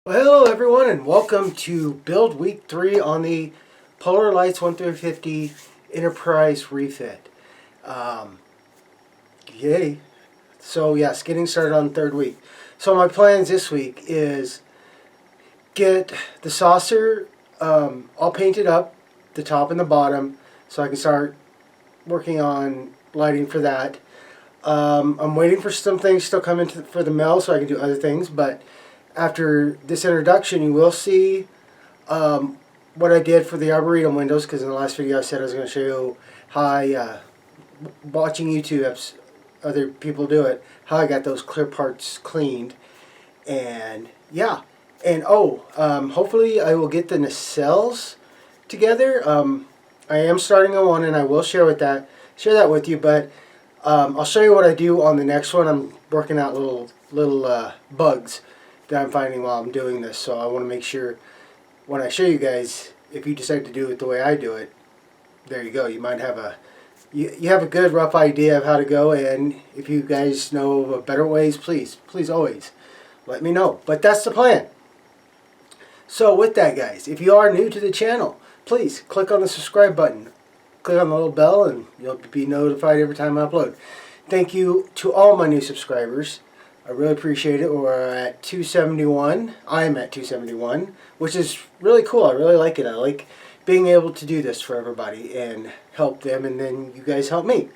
Well, hello everyone and welcome to build week 3 on the Polar Lights 1350 Enterprise refit. Yay. So yes, getting started on the third week. So my plans this week is get the saucer all painted up, the top and the bottom, so I can start working on lighting for that. I'm waiting for some things still coming for the mail so I can do other things, but after this introduction you will see what I did for the Arboretum windows, because in the last video I said I was going to show you how I, watching YouTube other people do it, how I got those clear parts cleaned. And yeah, and hopefully I will get the nacelles together. I am starting on one and I will share that with you, but I'll show you what I do on the next one. I'm working out little bugs that I'm finding while I'm doing this, so I want to make sure when I show you guys, if you decide to do it the way I do it, there you go. You might have you have a good rough idea of how to go, and if you guys know of better ways, please always let me know. But that's the plan. So with that, guys, if you are new to the channel, please click on the subscribe button, click on the little bell, and you'll be notified every time I upload. Thank you to all my new subscribers. I really appreciate it. We're at 271. I'm at 271, which is really cool. I really like it. I like being able to do this for everybody and help them, and then you guys help me.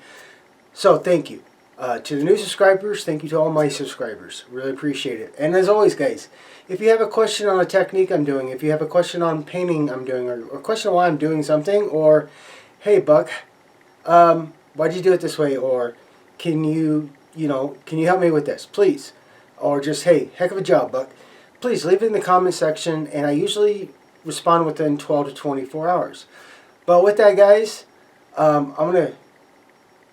So thank you. To the new subscribers, thank you to all my subscribers. Really appreciate it. And as always, guys, if you have a question on a technique I'm doing, if you have a question on painting I'm doing, or a question on why I'm doing something, or, hey, Buck, why'd you do it this way, or can you help me with this, please? Or just, hey, heck of a job, Buck. Please leave it in the comment section, and I usually respond within 12 to 24 hours. But with that, guys, I'm going to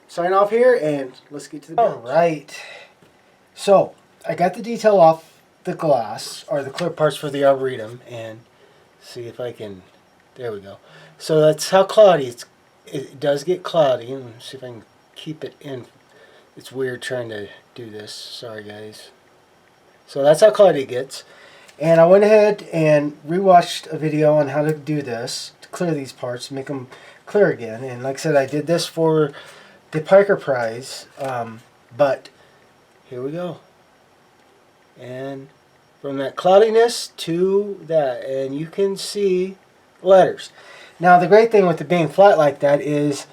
sign off here, and let's get to the build. Alright. So, I got the detail off the glass, or the clear parts for the Arboretum, and see if I can, there we go. So that's how cloudy it does get cloudy, and see if I can keep it in. It's weird trying to do this. Sorry, guys. So that's how cloudy it gets. And I went ahead and rewatched a video on how to do this, to clear these parts, make them clear again. And like I said, I did this for the Piker Prize. But here we go. And from that cloudiness to that. And you can see letters. Now, the great thing with it being flat like that is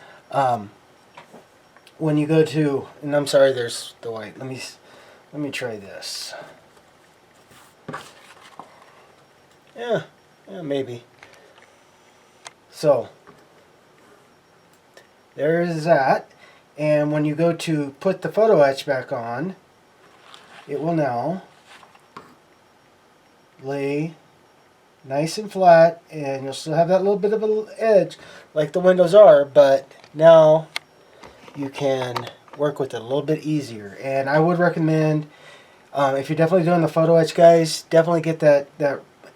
when you go to, and I'm sorry, there's the white. Let me try this. Yeah, maybe. So there is that, and when you go to put the photo etch back on, it will now lay nice and flat, and you'll still have that little bit of an edge like the windows are, but now you can work with it a little bit easier. And I would recommend, if you're definitely doing the photo etch, guys, definitely get that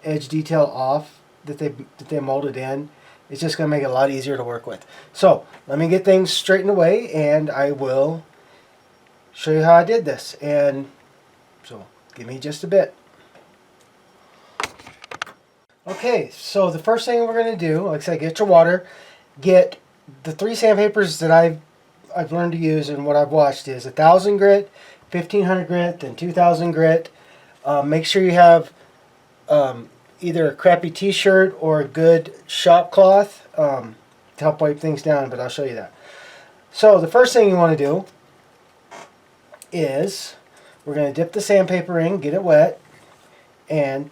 edge detail off that they molded in. It's just going to make it a lot easier to work with. So let me get things straightened away, and I will show you how I did this. And so give me just a bit. Okay, so the first thing we're going to do, like I said, get your water, get the 3 sandpapers that I've learned to use, and what I've watched is 1,000 grit, 1,500 grit, then 2,000 grit. Make sure you have either a crappy t-shirt or a good shop cloth to help wipe things down, but I'll show you that. So the first thing you want to do is we're going to dip the sandpaper in, get it wet, and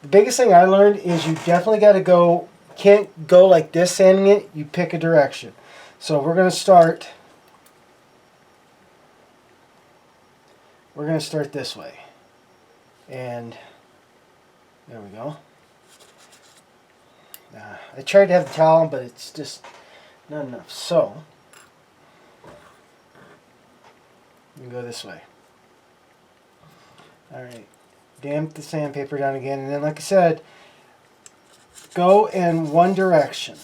the biggest thing I learned is you definitely got to go, can't go like this sanding it, you pick a direction. So we're going to start this way, and there we go. I tried to have the towel, but it's just not enough. So you go this way. Alright, damp the sandpaper down again, and then like I said, go in one direction.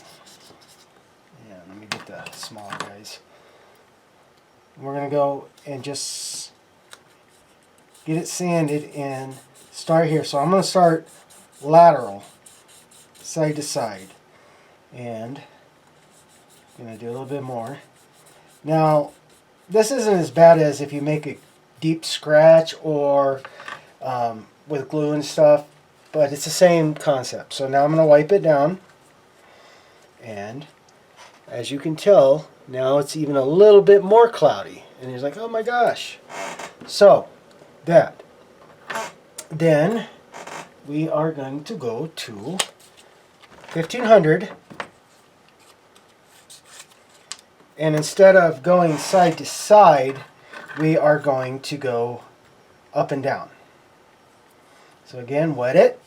Yeah, let me get the smaller guys. We're going to go and just get it sanded in start here. So I'm going to start lateral, side to side. And I'm going to do a little bit more. Now, this isn't as bad as if you make a deep scratch or with glue and stuff, but it's the same concept. So now I'm going to wipe it down. And as you can tell, now it's even a little bit more cloudy. And you're like, oh my gosh. So, that. Then, we are going to go to 1500. And instead of going side to side, we are going to go up and down. So again, wet it.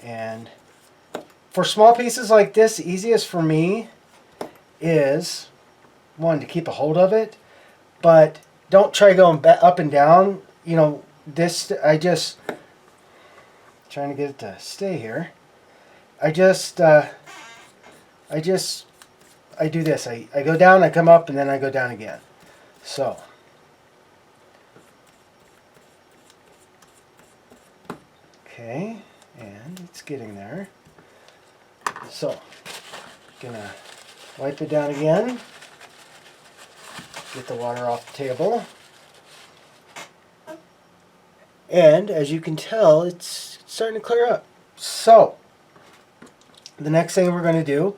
And for small pieces like this, the easiest for me is, one, to keep a hold of it, but don't try going up and down. You know, this, I just, trying to get it to stay here. I do this. I go down, I come up, and then I go down again. So, okay, and it's getting there. So, gonna wipe it down again. Get the water off the table. And as you can tell, it's starting to clear up. So, the next thing we're going to do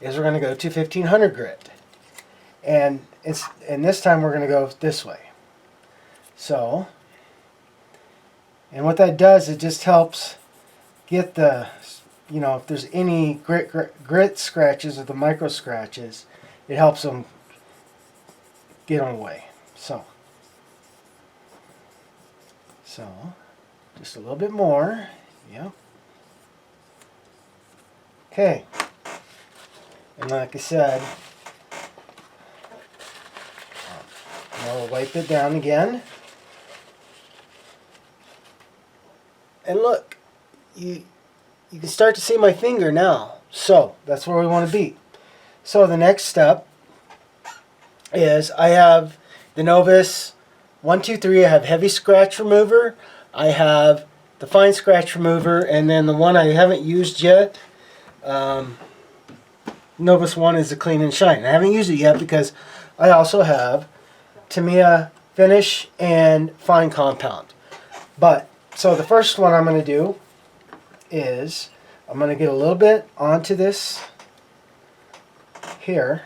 is we're going to go to 1500 grit. And this time we're going to go this way. So, and what that does, it just helps get the, you know, if there's any grit scratches or the micro scratches, it helps them get on away. So, just a little bit more. Yep. Okay. And like I said, I'll wipe it down again. And look, you can start to see my finger now. So that's where we want to be. So the next step is I have the Novus 123. I have heavy scratch remover. I have the fine scratch remover, and then the one I haven't used yet, Novus 1, is the clean and shine. I haven't used it yet because I also have T.B.I finish and fine compound. But so the first one I'm going to do is I'm going to get a little bit onto this here.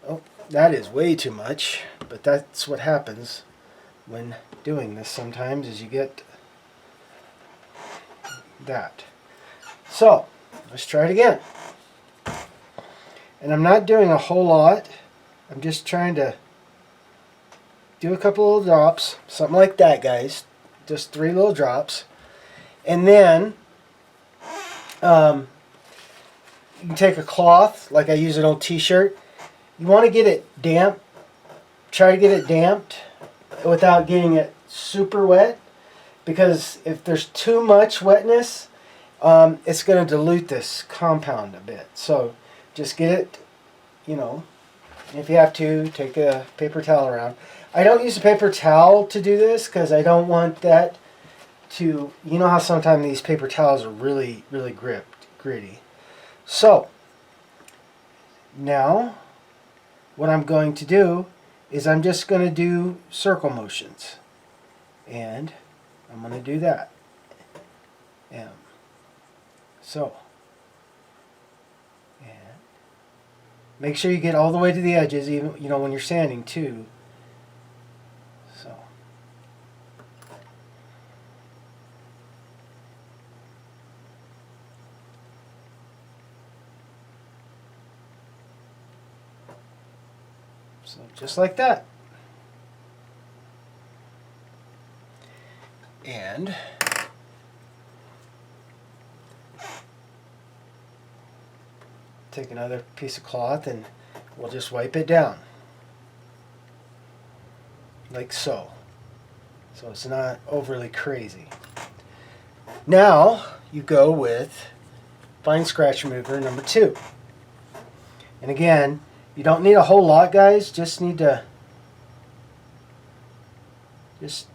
Oh, that is way too much, but that's what happens when doing this sometimes, is you get that. So let's try it again. And I'm not doing a whole lot. I'm just trying to do a couple little drops, something like that, guys. Just 3 little drops. And then you can take a cloth, like I use an old t-shirt. You want to get it damp. Try to get it damped without getting it super wet, because if there's too much wetness, it's going to dilute this compound a bit. So just get it, you know, if you have to, take a paper towel around. I don't use a paper towel to do this because I don't want that to, you know how sometimes these paper towels are really, really gritty. So now what I'm going to do is I'm just going to do circle motions. And I'm going to do that. So, and make sure you get all the way to the edges, even, you know, when you're sanding too. So just like that. And take another piece of cloth and we'll just wipe it down. Like so. So it's not overly crazy. Now you go with fine scratch remover number 2. And again, you don't need a whole lot, guys. Just need to Just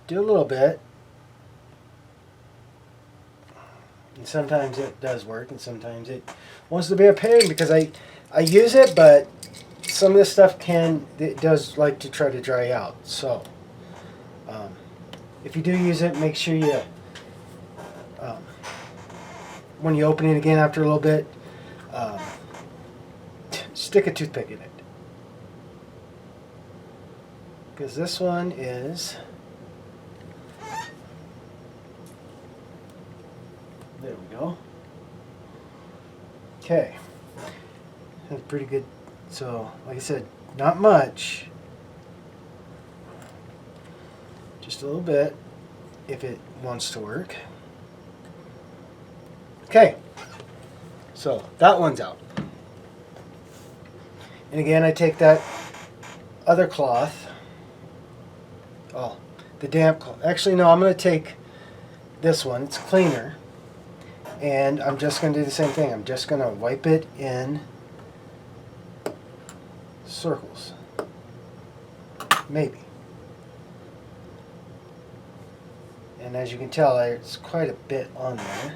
do a little bit. And sometimes it does work, and sometimes it wants to be a pain because I use it, but some of this stuff it does like to try to dry out. So if you do use it, make sure you when you open it again after a little bit, stick a toothpick in it, because this one is, there we go. Okay, that's pretty good. So like I said, not much, just a little bit if it wants to work. Okay, so that one's out. And again, I take that other cloth, the damp cloth. Actually, no, I'm going to take this one. It's cleaner. And I'm just going to do the same thing. I'm just going to wipe it in circles. Maybe. And as you can tell, it's quite a bit on there.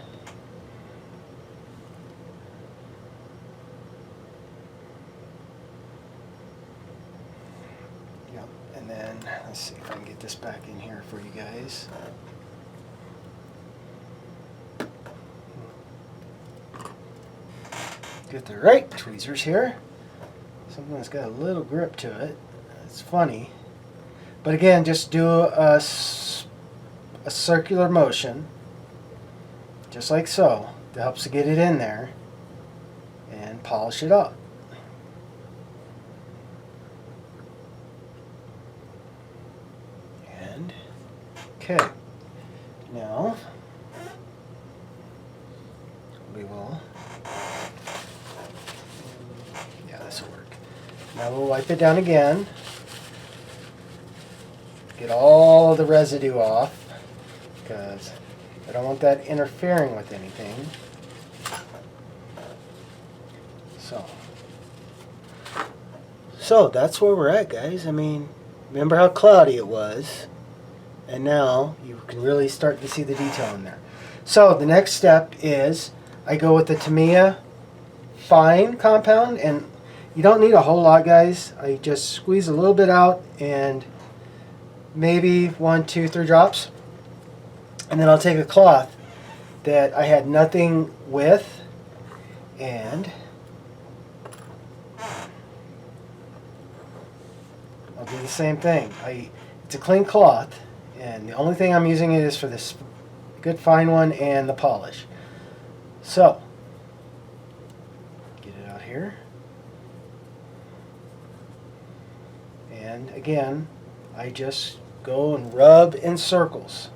Yep. And then, let's see if I can get this back in here for you guys. Get the right tweezers here. Something that's got a little grip to it. It's funny. But again, just do a circular motion, just like so. That helps to get it in there and polish it up. And, okay. Now, we will, this will work. Now we'll wipe it down again. Get all the residue off, because I don't want that interfering with anything. So that's where we're at, guys. I mean, remember how cloudy it was, and now you can really start to see the detail in there. So the next step is I go with the T.B.I fine compound, and you don't need a whole lot, guys. I just squeeze a little bit out, and maybe 1, 2, 3 drops, and then I'll take a cloth that I had nothing with, and I'll do the same thing. It's a clean cloth, and the only thing I'm using it is for this good fine one and the polish. So get it out here, and again I just go and rub in circles.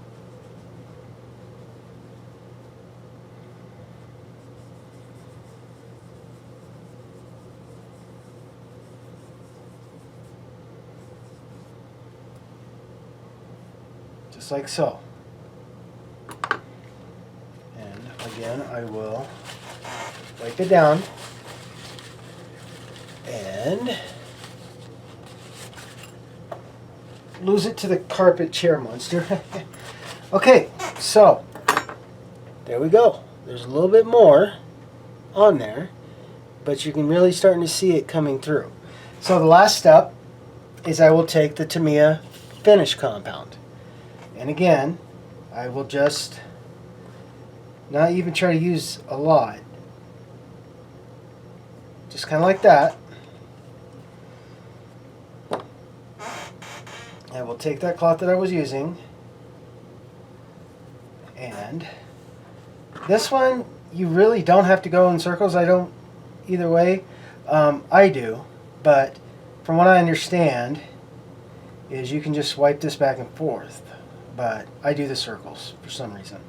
Just like so. And again, I will wipe it down and lose it to the carpet chair monster. Okay, so there we go. There's a little bit more on there, but you can really starting to see it coming through. So the last step is I will take the T.B.I finish compound, and again I will just not even try to use a lot, just kind of like that. I will take that cloth that I was using, and this one you really don't have to go in circles. I don't either way. I do, but from what I understand is you can just wipe this back and forth, but I do the circles for some reason.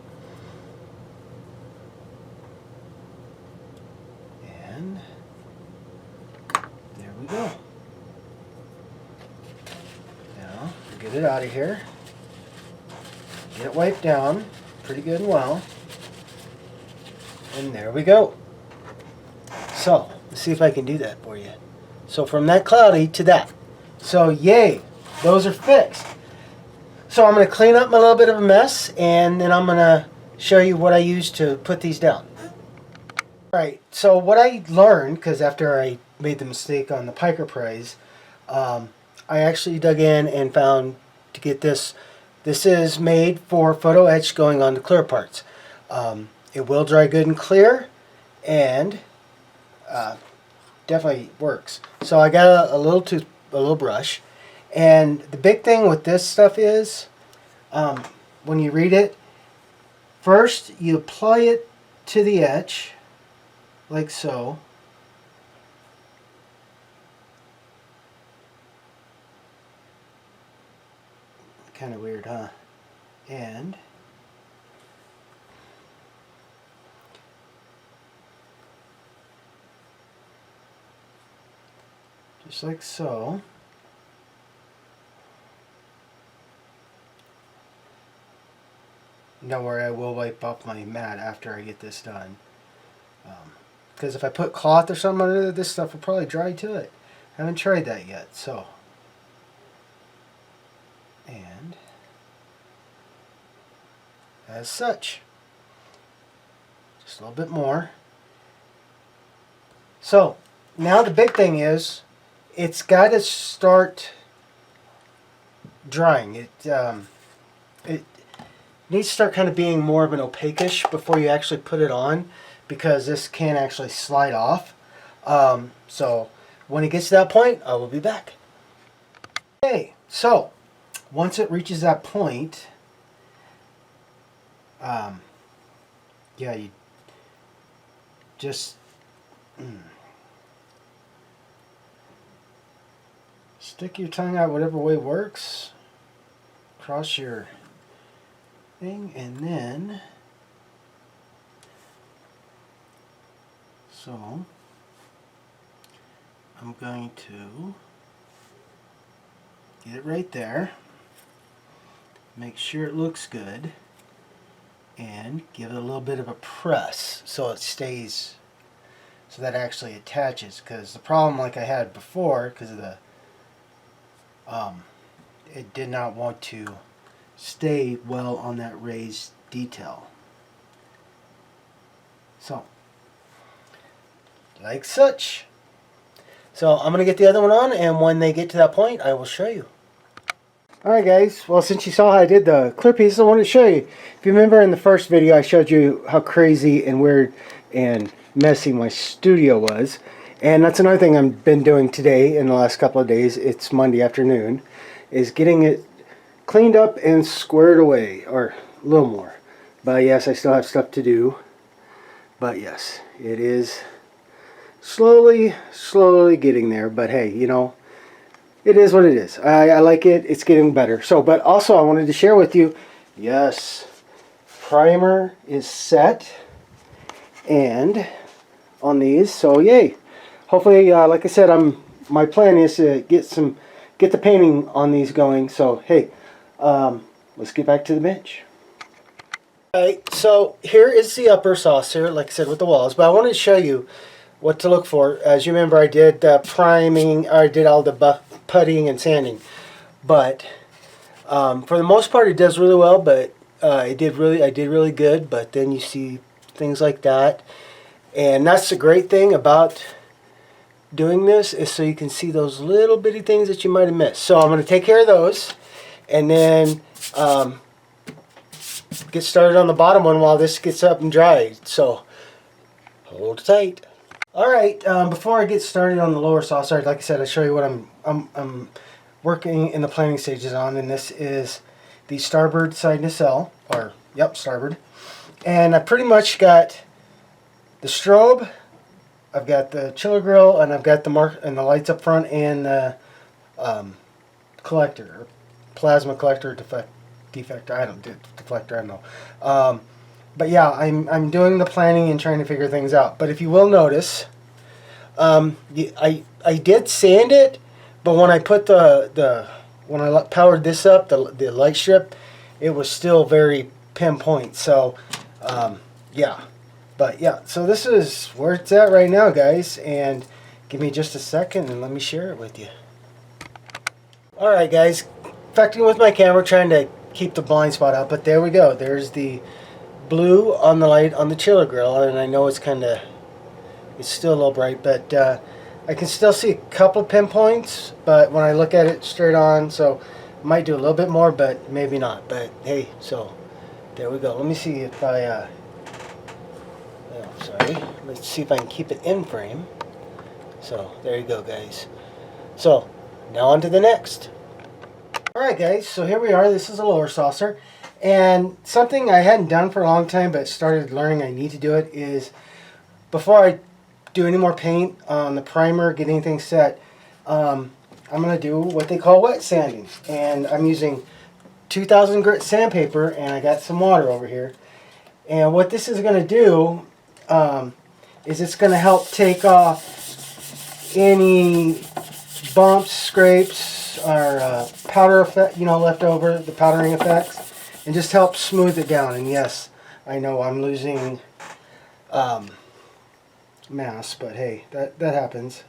And there we go. Get it out of here. Get it wiped down pretty good and well. And there we go. So, let's see if I can do that for you. So from that cloudy to that. So yay, those are fixed. So I'm going to clean up my little bit of a mess, and then I'm going to show you what I used to put these down. Alright, so what I learned, because after I made the mistake on the Piker Prize, I actually dug in and found to get this. This is made for photo etch going on to clear parts. It will dry good and clear, and definitely works. So I got a little brush, and the big thing with this stuff is when you read it, first you apply it to the etch like so. Kind of weird, huh? And just like so. Don't worry, I will wipe off my mat after I get this done. Because if I put cloth or something under it, this stuff will probably dry to it. I haven't tried that yet, so. And as such, just a little bit more. So now the big thing is, it's got to start drying. It needs to start kind of being more of an opaque-ish before you actually put it on, because this can actually slide off. So when it gets to that point, I will be back. Okay, so once it reaches that point, yeah, you just stick your tongue out whatever way works, cross your thing, and then so I'm going to get it right there, make sure it looks good, and give it a little bit of a press so it stays, so that actually attaches. Because the problem, like I had before, because of the it did not want to stay well on that raised detail. So like such. So I'm going to get the other one on, and when they get to that point, I will show you. Alright guys, well, since you saw how I did the clear piece, I wanted to show you. If you remember in the first video, I showed you how crazy and weird and messy my studio was. And that's another thing I've been doing today in the last couple of days. It's Monday afternoon, is getting it cleaned up and squared away, or a little more. But yes, I still have stuff to do. But yes, it is slowly getting there. But hey, you know, it is what it is. I like it. It's getting better. So, but also I wanted to share with you, yes, primer is set and on these. So yay. Hopefully, like I said, my plan is to get the painting on these going. So hey, let's get back to the bench. Alright, so here is the upper saucer, like I said, with the walls. But I wanted to show you what to look for. As you remember, I did priming, I did all the puttying and sanding. But for the most part, it does really well. But I did really good. But then you see things like that, and that's the great thing about doing this, is so you can see those little bitty things that you might have missed. So I'm going to take care of those, and then get started on the bottom one while this gets up and dried. So hold tight. Alright, before I get started on the lower saucer, like I said, I'll show you what I'm working in the planning stages on, and this is the starboard side nacelle, or yep, starboard. And I pretty much got the strobe, I've got the chiller grill, and I've got the the lights up front, and the collector, or plasma collector deflector. I don't know. But yeah, I'm doing the planning and trying to figure things out. But if you will notice, I did sand it, but when I put when I powered this up, the light strip, it was still very pinpoint. So yeah. But yeah, so this is where it's at right now, guys, and give me just a second and let me share it with you. Alright guys, effecting with my camera, trying to keep the blind spot out. But there we go. There's the blue on the light on the chiller grill, and I know it's still a little bright, but I can still see a couple pinpoints, but when I look at it straight on, so I might do a little bit more, but maybe not. But hey, so there we go. Let me see if I sorry, let's see if I can keep it in frame. So there you go, guys. So now on to the next. Alright guys, so here we are. This is a lower saucer, and something I hadn't done for a long time but started learning I need to do it is, before I do any more paint on the primer, get anything set, I'm going to do what they call wet sanding. And I'm using 2000 grit sandpaper, and I got some water over here. And what this is going to do is it's going to help take off any bumps, scrapes, or powder effect, left over, the powdering effects, and just help smooth it down. And yes, I know I'm losing mass, but hey, that happens.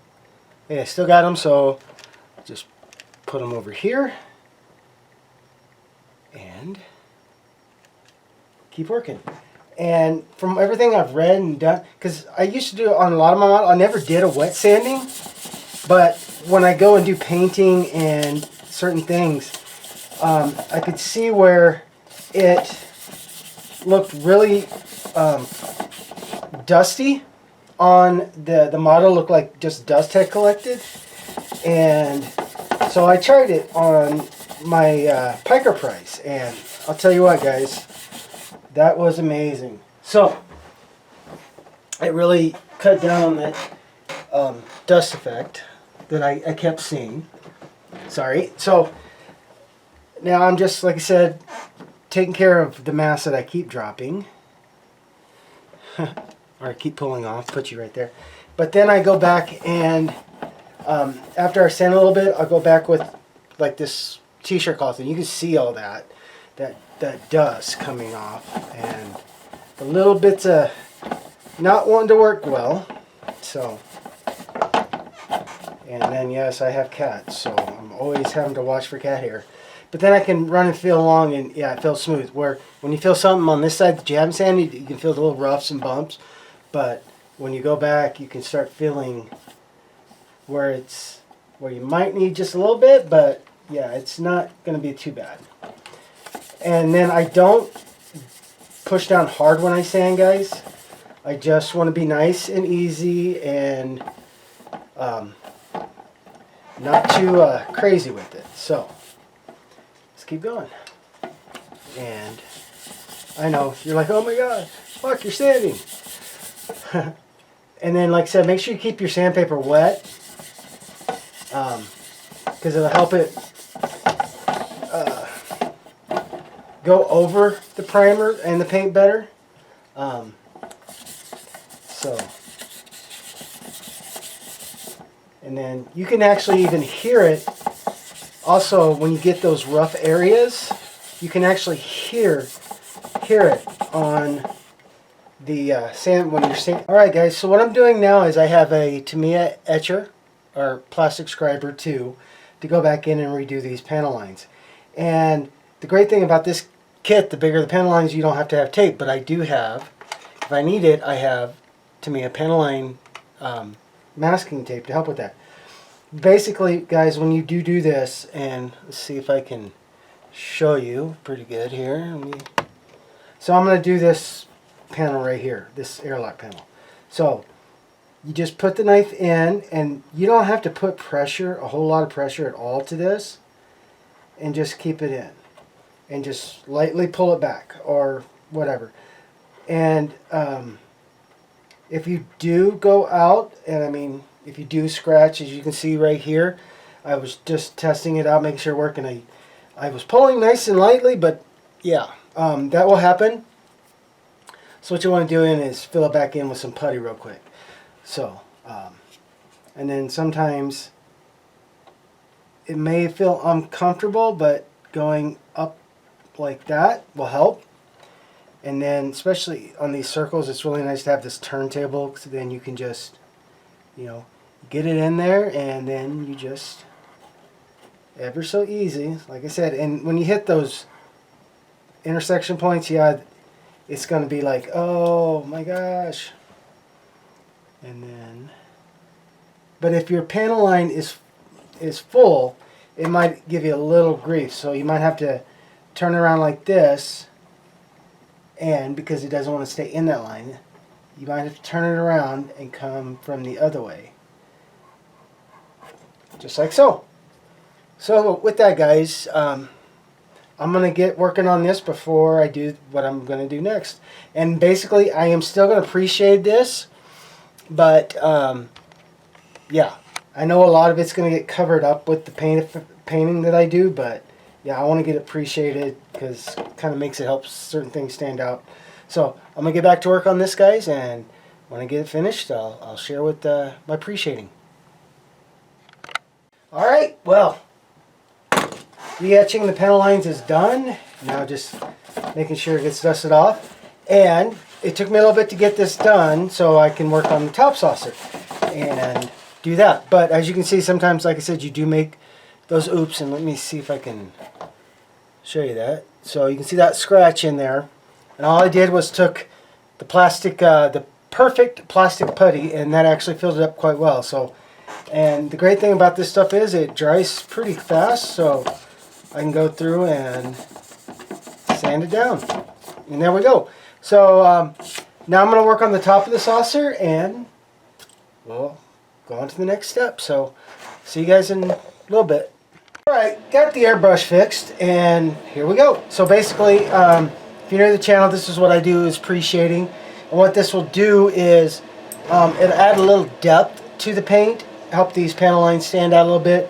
Hey, I still got them, so just put them over here and keep working. And from everything I've read and done, because I used to do on a lot of my models, I never did a wet sanding, but when I go and do painting and certain things, I could see where it looked really dusty on the model. Looked like just dust had collected, and so I tried it on my Piker Price, and I'll tell you what, guys, that was amazing. So it really cut down on that dust effect that I kept seeing. Sorry. So now I'm just, like I said, taking care of the mass that I keep dropping. Or I keep pulling off, put you right there. But then I go back and after I sand a little bit, I'll go back with like this t-shirt cloth, and you can see all that dust coming off, and the little bits of not wanting to work well. So, and then yes, I have cats, so I'm always having to watch for cat hair. But then I can run and feel along, and yeah, it feels smooth. Where when you feel something on this side that you haven't sanded, you can feel the little roughs and bumps. But when you go back, you can start feeling where you might need just a little bit, but yeah, it's not going to be too bad. And then I don't push down hard when I sand, guys. I just want to be nice and easy and not too crazy with it. So let's keep going. And I know you're like, oh my god, fuck, you're sanding. And then, like I said, make sure you keep your sandpaper wet, because it'll help it go over the primer and the paint better. So, and then you can actually even hear it. Also, when you get those rough areas, you can actually hear it on the sand when you're sanding. Alright guys, so what I'm doing now is I have a T.B.I. etcher, or plastic scriber too, to go back in and redo these panel lines. And the great thing about this kit, the bigger the panel lines, you don't have to have tape, but I do have, if I need it, I have T.B.I. panel line masking tape to help with that. Basically, guys, when you do this, and let's see if I can show you pretty good here. So I'm going to do this panel right here, this airlock panel. So you just put the knife in, and you don't have to put pressure, a whole lot of pressure at all to this, and just keep it in and just lightly pull it back or whatever. And if you do go out, and I mean if you do scratch, as you can see right here, I was just testing it out, making sure it worked, and I was pulling nice and lightly, but yeah, that will happen. So what you want to do is fill it back in with some putty real quick. So, and then sometimes it may feel uncomfortable, but going up like that will help. And then especially on these circles, it's really nice to have this turntable, because then you can just, get it in there, and then you just, ever so easy, like I said, and when you hit those intersection points, yeah, it's going to be like, oh my gosh. And then, but if your panel line is full, it might give you a little grief. So you might have to turn around like this, and because it doesn't want to stay in that line, you might have to turn it around and come from the other way. Just like so. So with that, guys, I'm going to get working on this before I do what I'm going to do next. And basically, I am still going to pre-shade this, but yeah, I know a lot of it's going to get covered up with the painting that I do, but yeah, I want to get it pre-shaded because it kind of makes it help certain things stand out. So I'm going to get back to work on this, guys, and when I get it finished, I'll share with my pre-shading. Alright, well, re-etching the panel lines is done. Now just making sure it gets dusted off. And it took me a little bit to get this done so I can work on the top saucer and do that. But as you can see, sometimes, like I said, you do make those oops. And let me see if I can show you that. So you can see that scratch in there. And all I did was took the plastic, the perfect plastic putty, and that actually filled it up quite well. So, and the great thing about this stuff is it dries pretty fast, so I can go through and sand it down. And there we go. So now I'm going to work on the top of the saucer, and we'll go on to the next step. So see you guys in a little bit. Alright, got the airbrush fixed, and here we go. So basically, if you're new to the channel, this is what I do, is pre-shading. And what this will do is it'll add a little depth to the paint, help these panel lines stand out a little bit.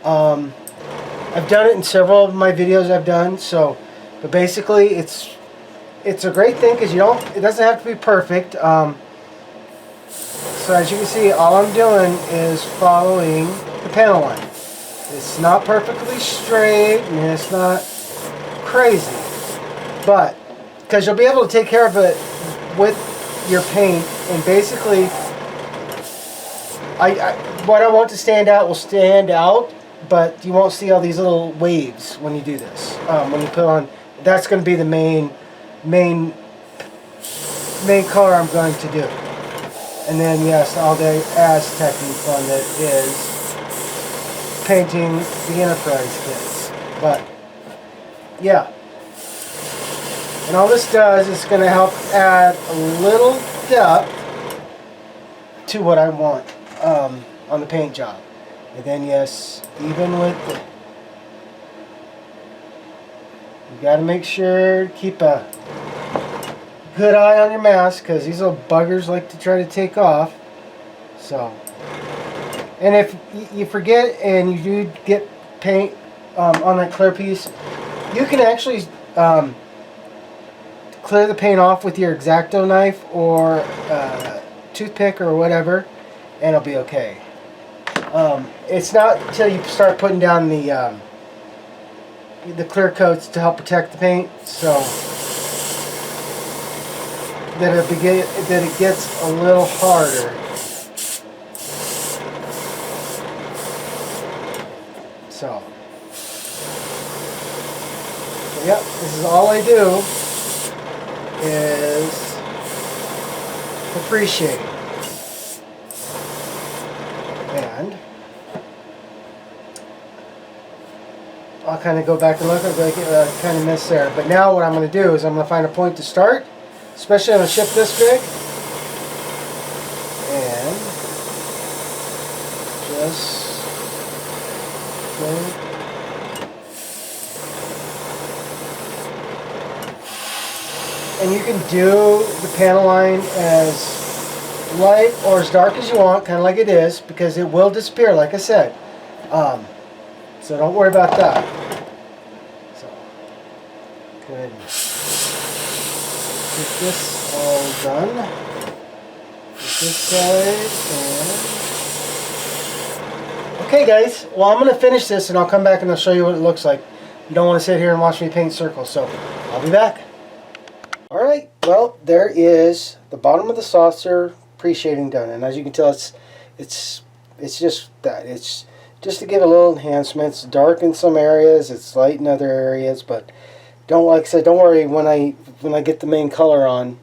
I've done it in several of my videos I've done, so, but basically it's a great thing because it doesn't have to be perfect. So as you can see, all I'm doing is following the panel line. It's not perfectly straight and it's not crazy, but because you'll be able to take care of it with your paint, and basically what I want to stand out will stand out, but you won't see all these little waves when you do this. When you put on, that's going to be the main color I'm going to do. And then yes, all the Aztecing fun that is painting the Enterprise kits. But yeah. And all this does is going to help add a little depth to what I want on the paint job. And then yes, even with the, you got to make sure to keep a good eye on your mask because these little buggers like to try to take off. So, and if you forget and you do get paint on that clear piece, you can actually clear the paint off with your X-Acto knife or toothpick or whatever, and it'll be okay. It's not until you start putting down the clear coats to help protect the paint, so that it gets a little harder. So yep, this is all I do is appreciate. And I'll kind of go back and look. I'll be like, kind of missed there. But now what I'm going to do is I'm going to find a point to start, especially on a ship this big, and just go. And you can do the panel line as light or as dark as you want, kind of like it is, because it will disappear, like I said. So don't worry about that. So, good. Get this all done. Get this side and... Okay guys, well I'm going to finish this and I'll come back and I'll show you what it looks like. You don't want to sit here and watch me paint circles, so I'll be back. Alright, well there is the bottom of the saucer pre-shading done, and as you can tell it's just that. It's just to give a little enhancement. It's dark in some areas, it's light in other areas, but like I said, don't worry when I get the main color on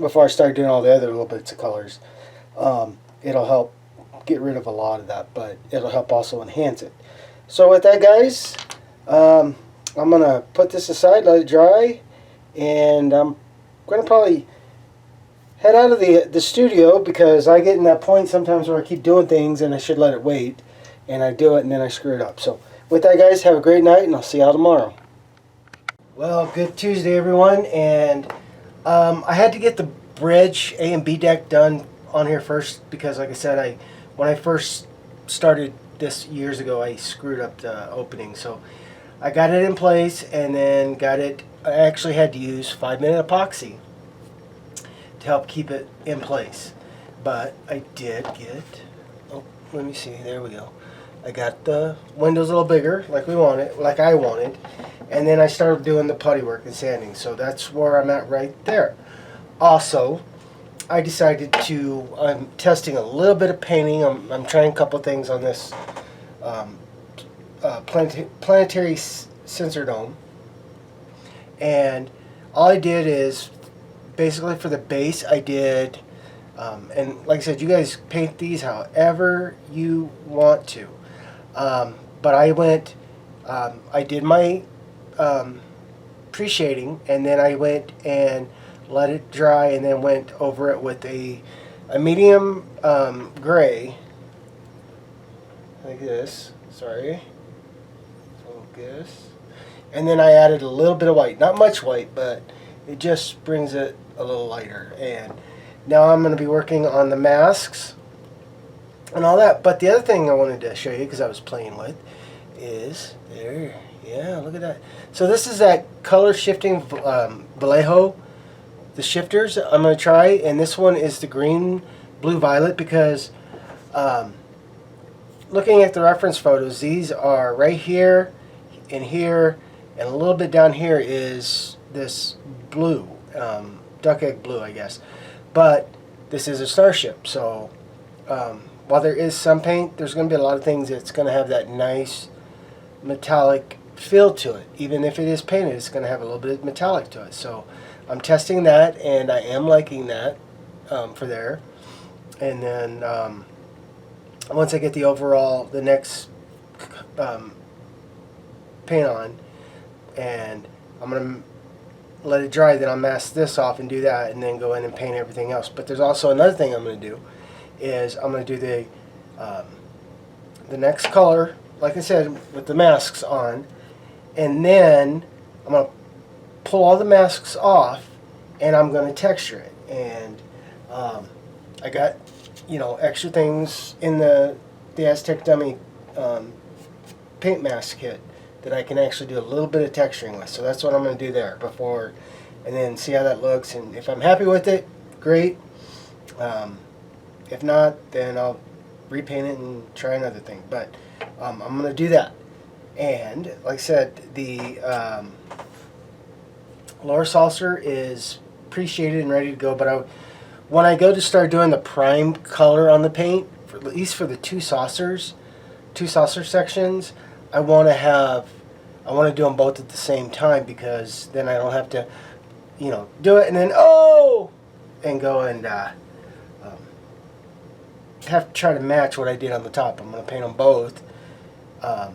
before I start doing all the other little bits of colors. It'll help get rid of a lot of that, but it'll help also enhance it. So with that, guys, I'm gonna put this aside, let it dry, and I'm gonna probably head out of the studio because I get in that point sometimes where I keep doing things and I should let it wait, and I do it and then I screw it up. So with that, guys, have a great night, and I'll see y'all tomorrow. Well, good Tuesday, everyone, and I had to get the bridge A and B deck done on here first because, like I said, when I first started this years ago, I screwed up the opening. So I got it in place, and then I actually had to use 5-minute epoxy to help keep it in place. But I did get, oh, let me see, there we go. I got the windows a little bigger, like I wanted, and then I started doing the putty work and sanding. So that's where I'm at right there. Also, I decided I'm testing a little bit of painting. I'm trying a couple things on this planetary sensor dome. And all I did is, basically for the base, I did, and like I said, you guys paint these however you want to. But I went, I did my pre-shading, and then I went and let it dry, and then went over it with a medium gray, like this. Sorry, focus. And then I added a little bit of white, not much white, but it just brings it a little lighter. And now I'm going to be working on the masks and all that. But the other thing I wanted to show you, because I was playing with, is there. Yeah, look at that. So this is that color shifting Vallejo. The shifters I'm going to try, and this one is the green, blue, violet, because looking at the reference photos, these are right here, and here, and a little bit down here is this blue, duck egg blue, I guess. But this is a starship, so while there is some paint, there's going to be a lot of things that's going to have that nice metallic feel to it. Even if it is painted, it's going to have a little bit of metallic to it. So I'm testing that, and I am liking that for there. And then once I get the next paint on, and I'm going to let it dry, then I'll mask this off and do that, and then go in and paint everything else. But there's also another thing I'm going to do, is I'm going to do the next color, like I said, with the masks on, and then I'm going to pull all the masks off, and I'm going to texture it. And I got, extra things in the Aztec Dummy paint mask kit that I can actually do a little bit of texturing with. So that's what I'm going to do there before, and then see how that looks. And if I'm happy with it, great. If not, then I'll repaint it and try another thing. But I'm going to do that. And like I said, the lower saucer is pre-shaded and ready to go. But when I go to start doing the prime color on the paint, at least for the two saucer sections, I want to do them both at the same time, because then I don't have to, do it and then and go and have to try to match what I did on the top. I'm going to paint them both at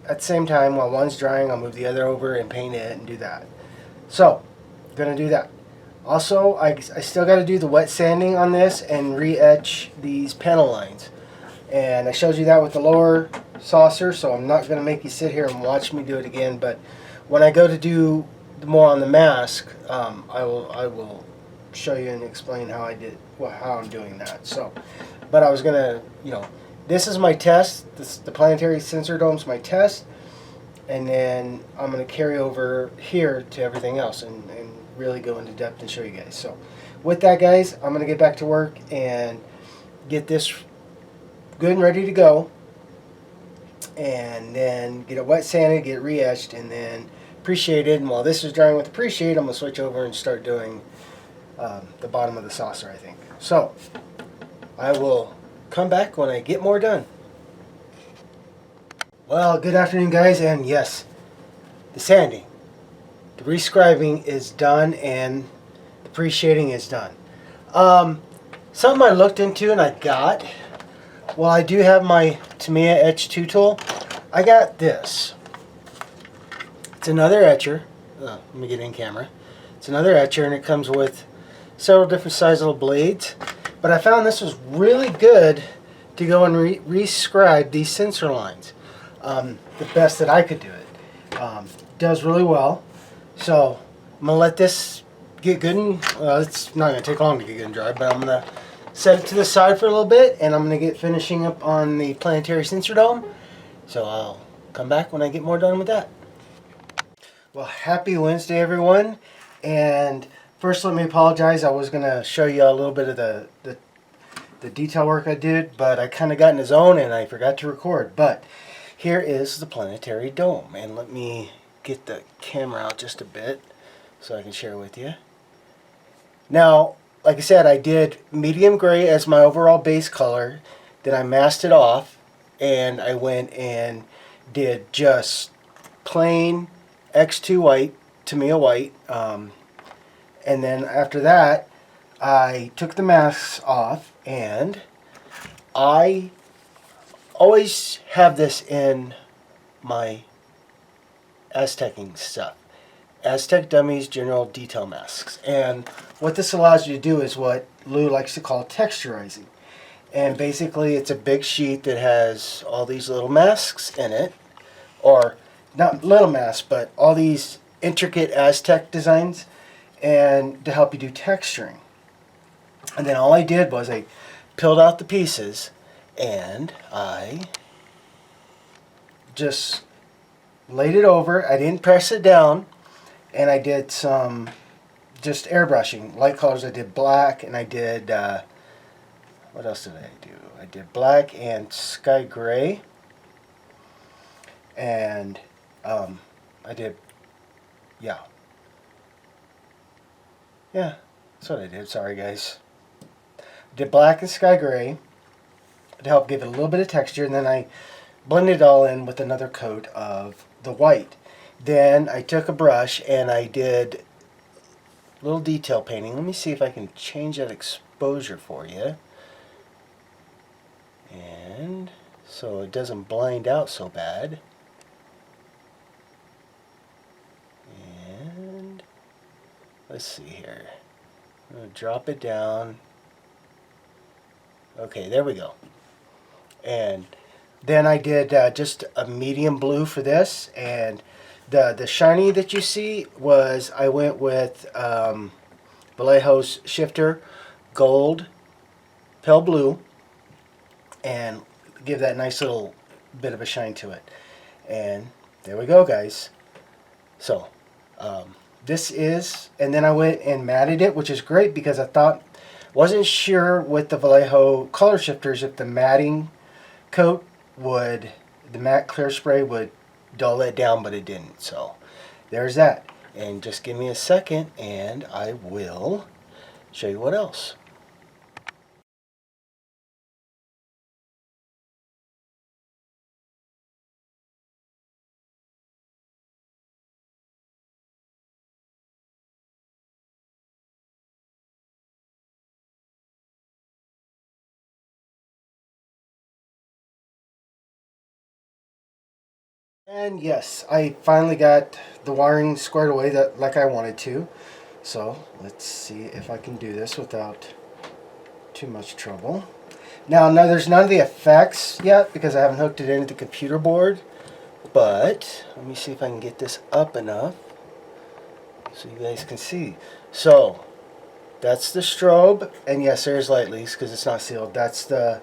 the same time. While one's drying, I'll move the other over and paint it and do that. So, I'm going to do that. Also, I still got to do the wet sanding on this and re-etch these panel lines. And I showed you that with the lower saucer, so I'm not going to make you sit here and watch me do it again. But when I go to do more on the mask, I will show you and explain how I'm doing that. So, but I was going to, this is my test. The planetary sensor dome's my test. And then I'm going to carry over here to everything else and really go into depth and show you guys. So with that, guys, I'm going to get back to work and get this good and ready to go, and then get it wet sanded, get it re-etched, and then pre-shaded. And while this is drying with the pre-shade, I'm going to switch over and start doing the bottom of the saucer, I think. So I will come back when I get more done. Well, good afternoon, guys, and yes, the sanding. The rescribing is done and the pre-shading is done. Something I looked into and I got, well, I do have my T.B.I Etch 2 tool. I got this. It's another etcher. Let me get in camera. It's another etcher and it comes with several different size little blades. But I found this was really good to go and rescribe these sensor lines. The best that I could do it. Does really well. So I'm going to let this get good and, it's not going to take long to get good and dry, but I'm going to set it to the side for a little bit and I'm going to get finishing up on the planetary sensor dome. So I'll come back when I get more done with that. Well, happy Wednesday everyone, and first let me apologize. I was going to show you a little bit of the detail work I did, but I kind of got in the zone and I forgot to record. But here is the planetary dome, and let me get the camera out just a bit so I can share with you. Now, like I said, I did medium gray as my overall base color, then I masked it off and I went and did just plain X2 white, T.B.I white, and then after that I took the masks off, and I always have this in my Aztecing stuff. Aztec Dummies General Detail Masks. And what this allows you to do is what Lou likes to call texturizing. And basically it's a big sheet that has all these little masks in it, or not little masks, but all these intricate Aztec designs, and to help you do texturing. And then all I did was I peeled out the pieces and I just laid it over. I didn't press it down, and I did some just airbrushing. Light colors, I did black, and I did, what else did I do? I did black and sky gray, and I did, yeah, that's what I did. Sorry guys. I did black and sky gray to help give it a little bit of texture, and then I blended it all in with another coat of the white. Then I took a brush and I did a little detail painting. Let me see if I can change that exposure for you, and so it doesn't blind out so bad. And let's see here. I'm going to drop it down. Okay, there we go. And then I did just a medium blue for this, and the shiny that you see was, I went with Vallejo's Shifter Gold Pale Blue, and give that nice little bit of a shine to it. And there we go guys. So this is, and then I went and matted it, which is great because I wasn't sure with the Vallejo color shifters if the matting coat would, the matte clear spray would dull it down, but it didn't. So there's that. And just give me a second and I will show you what else. And yes, I finally got the wiring squared away like I wanted to. So let's see if I can do this without too much trouble. Now, there's none of the effects yet because I haven't hooked it into the computer board. But let me see if I can get this up enough so you guys can see. So that's the strobe, and yes, there's light leaks because it's not sealed. That's the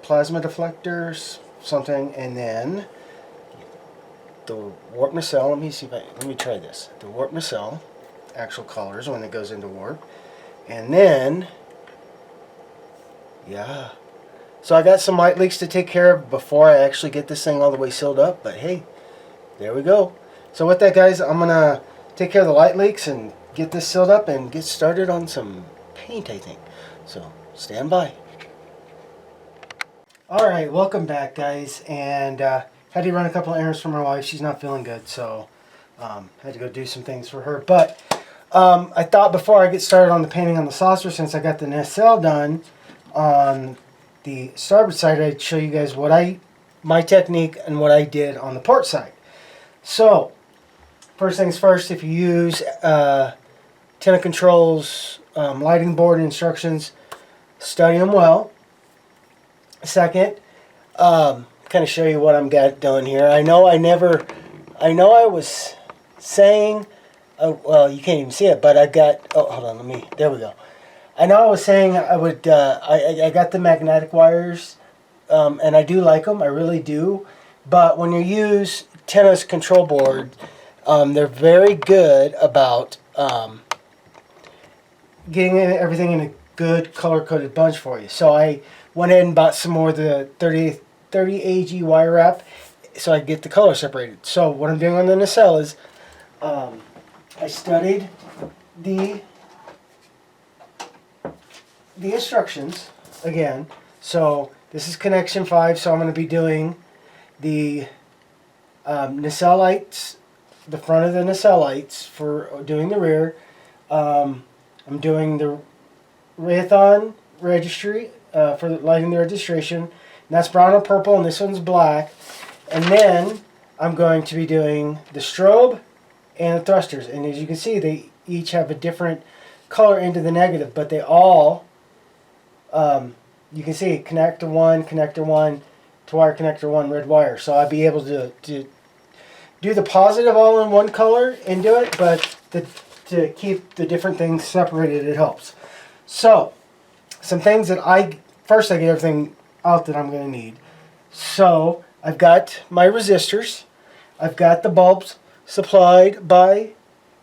plasma deflectors, something, and then the warp nacelle. Let me try this. The warp nacelle, actual colors when it goes into warp, and then yeah. So I got some light leaks to take care of before I actually get this thing all the way sealed up. But hey, there we go. So with that, guys, I'm gonna take care of the light leaks and get this sealed up and get started on some paint, I think. So stand by. Alright, welcome back guys, and had to run a couple of errands for my wife. She's not feeling good, so Had to go do some things for her. But I thought before I get started on the painting on the saucer, since I got the nacelle done on the starboard side, I'd show you guys my technique and what I did on the port side. So, first things first, if you use Tenna Controls lighting board instructions, study them well. Second, kind of show you what I'm doing here. I know I was saying, well, you can't even see it, but I got, oh, hold on, there we go. I know I was saying I would, I got the magnetic wires, and I do like them, I really do. But when you use Tenna's control board, they're very good about getting everything in a good color-coded bunch for you. So I went ahead and bought some more of the 30 AG wire wrap so I get the color separated. So what I'm doing on the nacelle is I studied the instructions again. So this is connection 5, so I'm going to be doing the nacelle lights, the front of the nacelle lights for doing the rear. I'm doing the Raython registry for lighting the registration. And that's brown and purple, and this one's black. And then I'm going to be doing the strobe and the thrusters. And as you can see, they each have a different color into the negative, but they all, you can see connector 1, to wire connector 1, red wire. So I'll be able to do the positive all in one color and do it, but to keep the different things separated, it helps. So, some things that first I get everything out that I'm going to need. So, I've got my resistors. I've got the bulbs supplied by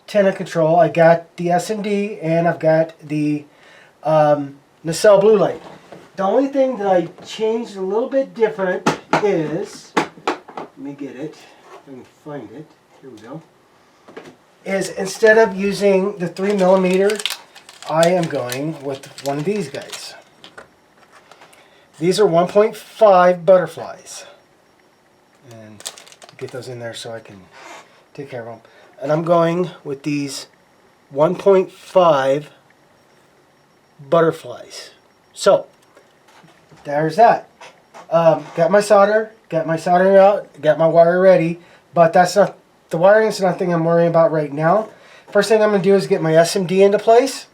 Tenna Control. I got the SMD, and I've got the nacelle blue light. The only thing that I changed a little bit different is, let me get it, if I can find it, here we go, is instead of using the 3mm, I am going with one of these guys. These are 1.5 butterflies. And get those in there so I can take care of them. And I'm going with these 1.5 butterflies. So, there's that. Got my solder, got my soldering out, got my wire ready, but that's not, the wiring is nothing I'm worrying about right now. First thing I'm going to do is get my SMD into place,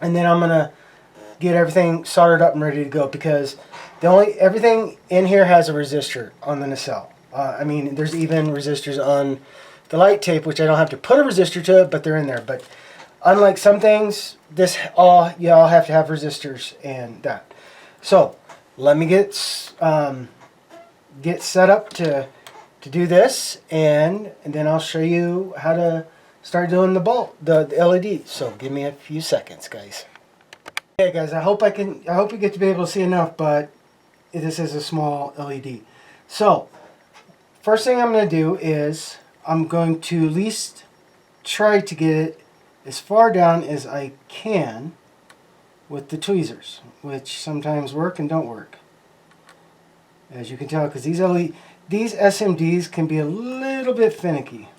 and then I'm going to get everything soldered up and ready to go, because everything in here has a resistor on the nacelle. I mean, there's even resistors on the light tape, which I don't have to put a resistor to it, but they're in there. But unlike some things, you all have to have resistors and that. So let me get set up to do this, and then I'll show you how to start doing the LED. So give me a few seconds, guys. Okay, guys, I hope you get to be able to see enough, but this is a small LED. So first thing I'm going to do is I'm going to at least try to get it as far down as I can with the tweezers, which sometimes work and don't work, as you can tell, because these SMDs can be a little bit finicky.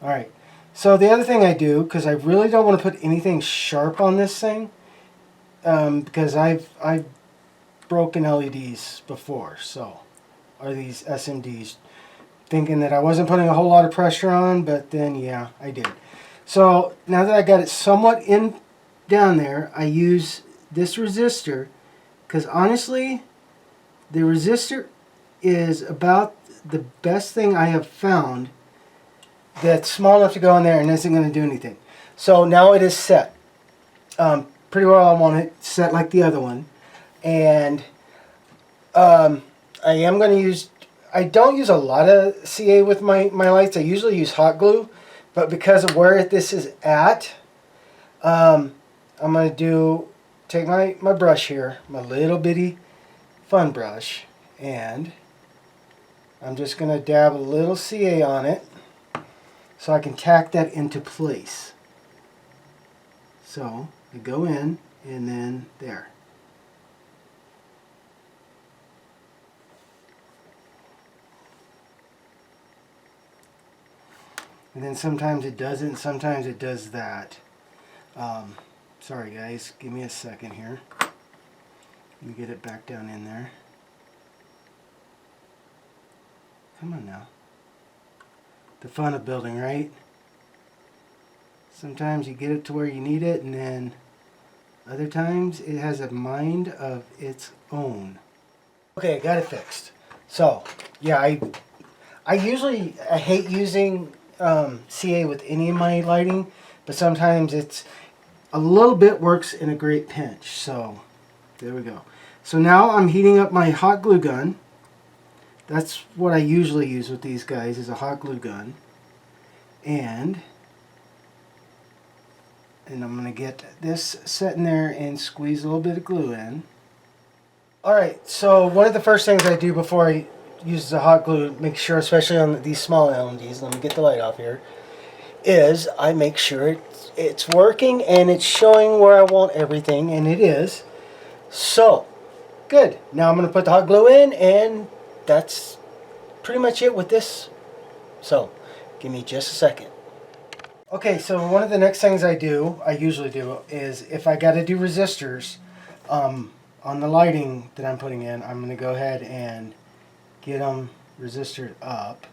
Alright, so the other thing I do, because I really don't want to put anything sharp on this thing, because I've broken LEDs before, or these SMDs, thinking that I wasn't putting a whole lot of pressure on, but then yeah, I did. So now that I got it somewhat down there, I use this resistor, because honestly, the resistor is about the best thing I have found that's small enough to go in there and isn't going to do anything. So now it is set. Pretty well I want it set like the other one. And I am going to use, I don't use a lot of CA with my lights. I usually use hot glue. But because of where this is at, I'm going to take my brush here, my little bitty fun brush, and I'm just going to dab a little CA on it so I can tack that into place. So I go in and then there. and then sometimes it doesn't, sometimes it does that. Sorry guys, give me a second here. Let me get it back down in there. Come on now. The fun of building, right? Sometimes you get it to where you need it, and then other times it has a mind of its own. Okay, I got it fixed. So, yeah, I usually hate using CA with any of my lighting, but sometimes it's a little bit works in a great pinch. So, there we go. So now I'm heating up my hot glue gun. That's what I usually use with these guys, is a hot glue gun. And I'm going to get this set in there and squeeze a little bit of glue in. Alright, so one of the first things I do before I use the hot glue, make sure, especially on these small LEDs, let me get the light off here, is I make sure it's working and it's showing where I want everything, and it is. So, good. Now I'm going to put the hot glue in, and that's pretty much it with this. So, give me just a second. Okay, so one of the next things I usually do, is if I got to do resistors on the lighting that I'm putting in, I'm going to go ahead and get them resistored up.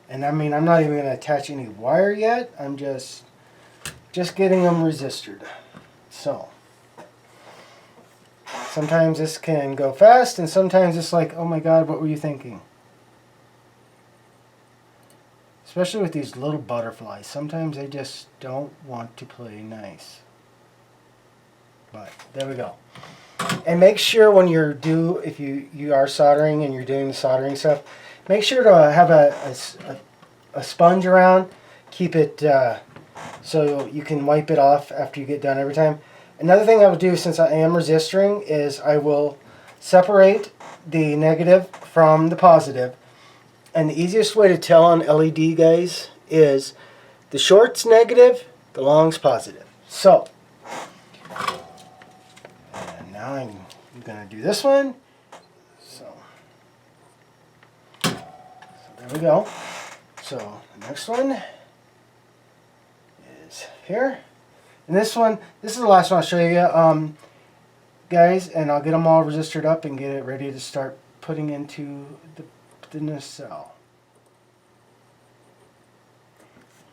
And I mean, I'm not even going to attach any wire yet. I'm just getting them resistored. So, sometimes this can go fast, and sometimes it's like, oh my God, what were you thinking? Especially with these little butterflies. Sometimes they just don't want to play nice. But there we go. And make sure when if you are soldering and you're doing the soldering stuff, make sure to have a sponge around. Keep it so you can wipe it off after you get done every time. Another thing I will do, since I am resistoring, is I will separate the negative from the positive. And the easiest way to tell on LED, guys, is the short's negative, the long's positive. So, and now I'm going to do this one. So there we go. So the next one is here. And this is the last one I'll show you, guys, and I'll get them all resistored up and get it ready to start putting into the nacelle.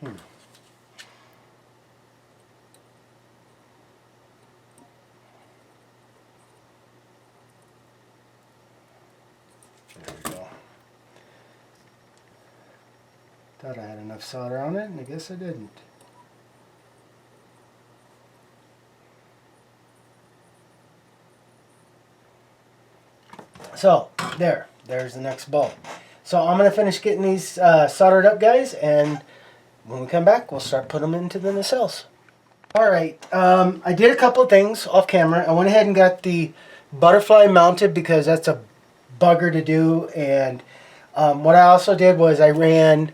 There we go. Thought I had enough solder on it, and I guess I didn't. So, there's the next bulb. So I'm going to finish getting these soldered up, guys, and when we come back, we'll start putting them into the nacelles. Alright, I did a couple of things off camera. I went ahead and got the butterfly mounted because that's a bugger to do, and what I also did was I ran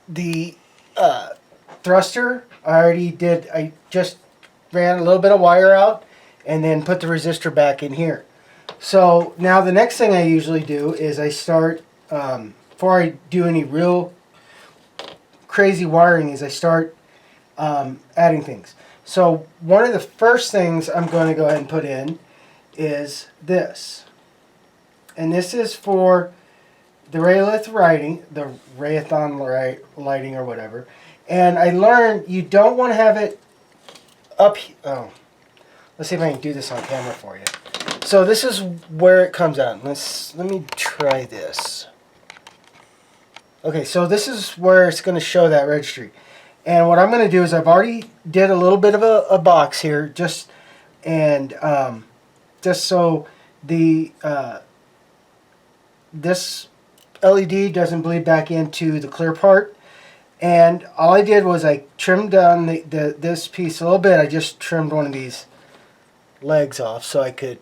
the thruster. I just ran a little bit of wire out and then put the resistor back in here. So now the next thing I usually do is I start, before I do any real crazy wiring, is I start adding things. So one of the first things I'm going to go ahead and put in is this. And this is for the Rayethon lighting or whatever. And I learned you don't want to have it up. Oh, let's see if I can do this on camera for you. So this is where it comes out. Let me try this. Okay, so this is where it's going to show that registry. And what I'm going to do is I've already did a little bit of a box here, just so the this LED doesn't bleed back into the clear part. And all I did was I trimmed down this piece a little bit. I just trimmed one of these legs off so I could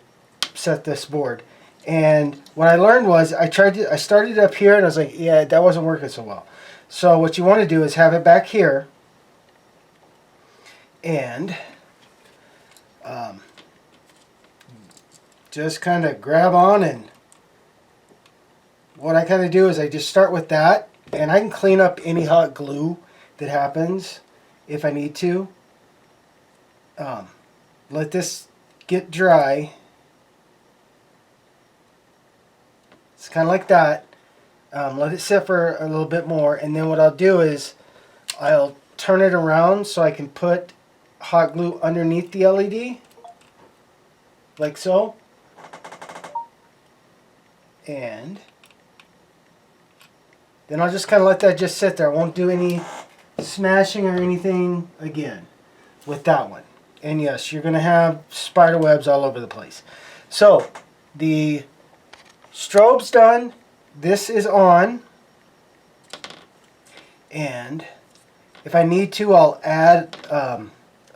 set this board. And what I learned was I started up here and I was like, yeah, that wasn't working so well. So what you want to do is have it back here and just kind of grab on, and what I kind of do is I just start with that And I can clean up any hot glue that happens if I need to. Let this get dry. It's kind of like that. Let it sit for a little bit more, and then what I'll do is I'll turn it around so I can put hot glue underneath the LED, like so. And then I'll just kind of let that just sit there. I won't do any smashing or anything again with that one. And yes, you're going to have spider webs all over the place. So the strobe's done. This is on. And if I need to, I'll add a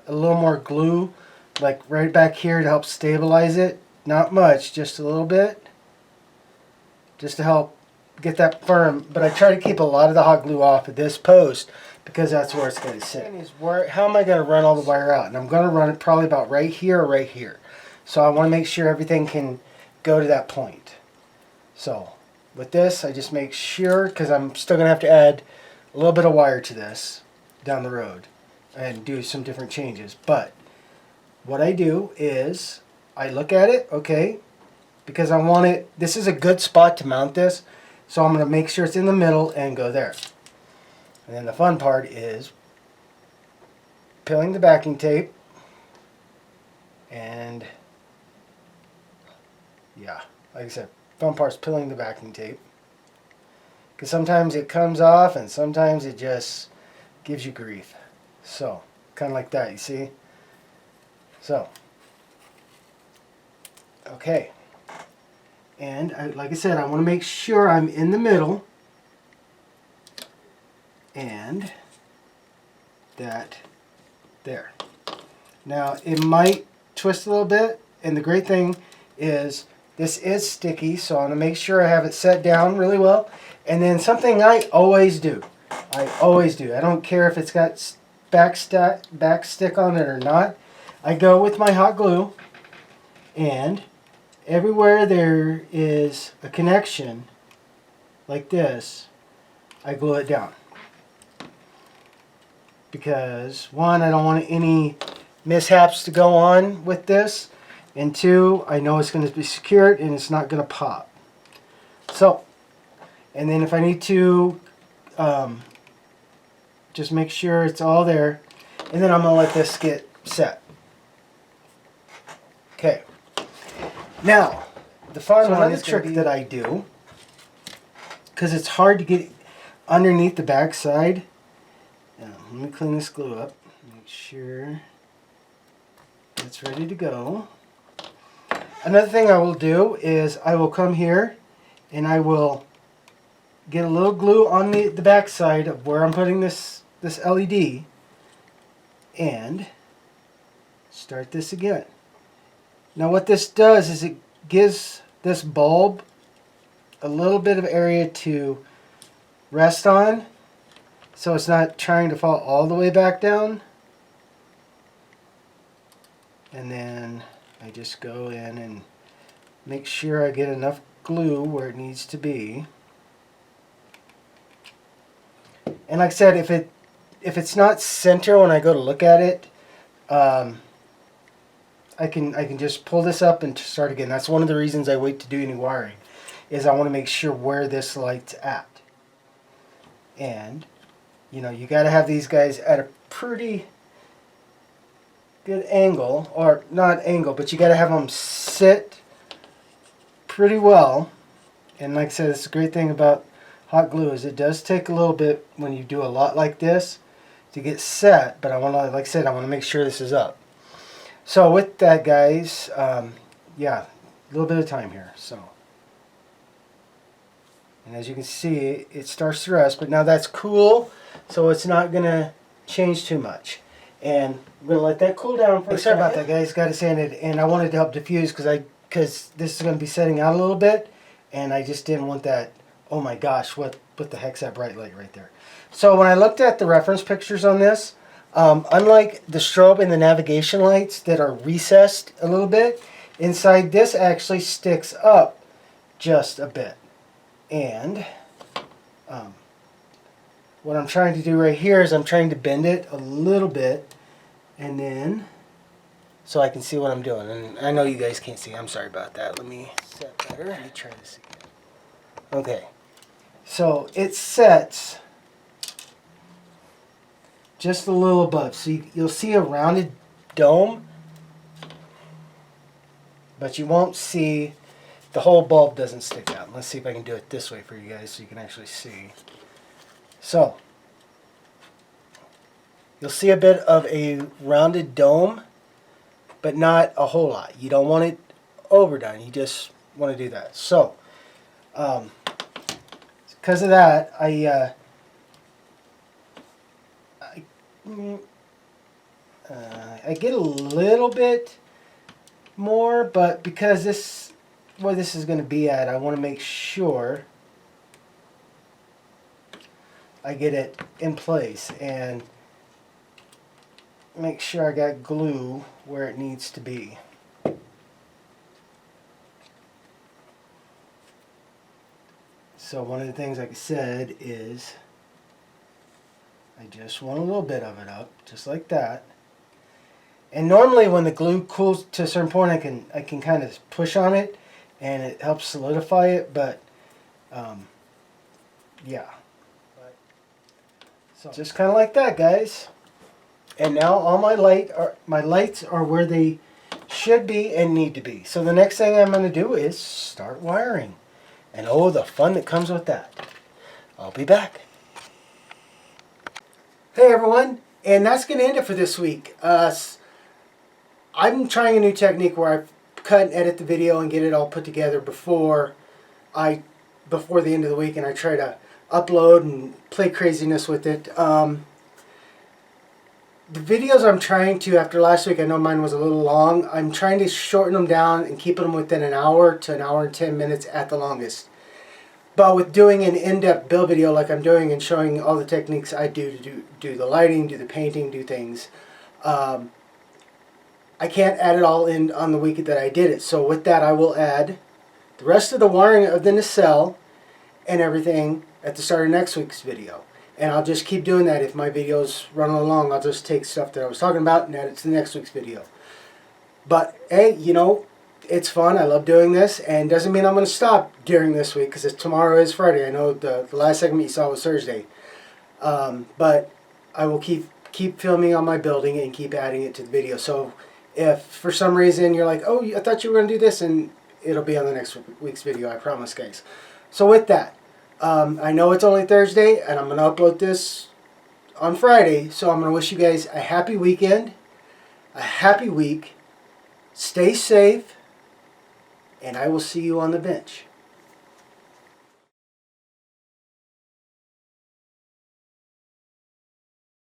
little more glue, like right back here to help stabilize it. Not much, just a little bit. Just to help get that firm. But I try to keep a lot of the hot glue off of this post because that's where it's going to sit. How am I going to run all the wire out? And I'm going to run it probably about right here or right here. So I want to make sure everything can go to that point. So with this, I just make sure, because I'm still going to have to add a little bit of wire to this down the road and do some different changes. But what I do is I look at it, okay, because I want it, this is a good spot to mount this, so I'm going to make sure it's in the middle and go there. And then the fun part is peeling the backing tape, and yeah, like I said, fun part's peeling the backing tape, because sometimes it comes off and sometimes it just gives you grief. So kind of like that, you see. So okay, and like I said, I want to make sure I'm in the middle, and that there. Now it might twist a little bit, and the great thing is this is sticky, so I'm going to make sure I have it set down really well. And then something I always do, I don't care if it's got back stick on it or not, I go with my hot glue, and everywhere there is a connection like this, I glue it down. Because one, I don't want any mishaps to go on with this, and two, I know it's going to be secured and it's not going to pop. So, and then if I need to just make sure it's all there, and then I'm going to let this get set. Okay. Now, the fun one is trick that I do, because it's hard to get underneath the back side. Let me clean this glue up, make sure it's ready to go. Another thing I will do is I will come here and I will get a little glue on the back side of where I'm putting this LED, and start this again. Now what this does is it gives this bulb a little bit of area to rest on, so it's not trying to fall all the way back down. And then I just go in and make sure I get enough glue where it needs to be. And like I said, if it's not center when I go to look at it, I can just pull this up and start again. That's one of the reasons I wait to do any wiring, is I want to make sure where this light's at. And you know, you got to have these guys at a pretty good angle, or not angle, but you got to have them sit pretty well. And like I said, it's a great thing about hot glue is it does take a little bit when you do a lot like this to get set, but I want to, like I said, I want to make sure this is up. So with that, guys, yeah, a little bit of time here. So, and as you can see, it starts to rest, but now that's cool, so it's not going to change too much. And I'm going to let that cool down for a second. Sorry about that, guys. Got to sand it, and I wanted to help diffuse because this is going to be setting out a little bit, and I just didn't want that. Oh my gosh, what the heck's that bright light right there? So when I looked at the reference pictures on this, unlike the strobe and the navigation lights that are recessed a little bit, inside this actually sticks up just a bit. And what I'm trying to do right here is I'm trying to bend it a little bit, and then so I can see what I'm doing. And I know you guys can't see. I'm sorry about that. Let me set better. Let me try this again. Okay. So it sets just a little above. So you'll see a rounded dome, but you won't see the whole bulb doesn't stick out. Let's see if I can do it this way for you guys so you can actually see. So you'll see a bit of a rounded dome, but not a whole lot. You don't want it overdone. You just want to do that. So because of that, I get a little bit more, but because this where this is going to be at, I want to make sure I get it in place and make sure I got glue where it needs to be. So one of the things, like I said, is I just want a little bit of it up, just like that. And normally when the glue cools to a certain point, I can kind of push on it and it helps solidify it, but yeah. So just kind of like that, guys. And now all my lights are where they should be and need to be. So the next thing I'm going to do is start wiring. And oh, the fun that comes with that. I'll be back. Hey everyone, and that's going to end it for this week. I'm trying a new technique where I cut and edit the video and get it all put together before the end of the week, and I try to upload and play craziness with it. The videos I'm trying to, after last week, I know mine was a little long, I'm trying to shorten them down and keep them within an hour to an hour and 10 minutes at the longest. But with doing an in-depth build video like I'm doing and showing all the techniques I do to do the lighting, do the painting, do things, I can't add it all in on the week that I did it. So with that, I will add the rest of the wiring of the nacelle and everything at the start of next week's video. And I'll just keep doing that. If my videos run along, I'll just take stuff that I was talking about and add it to the next week's video. But hey, you know, it's fun. I love doing this, and doesn't mean I'm going to stop during this week, because tomorrow is Friday. I know the last segment you saw was Thursday. But I will keep filming on my building and keep adding it to the video. So if for some reason you're like, oh, I thought you were going to do this, and it'll be on the next week's video, I promise, guys. So with that, I know it's only Thursday, and I'm going to upload this on Friday, so I'm going to wish you guys a happy weekend, a happy week, stay safe, and I will see you on the bench.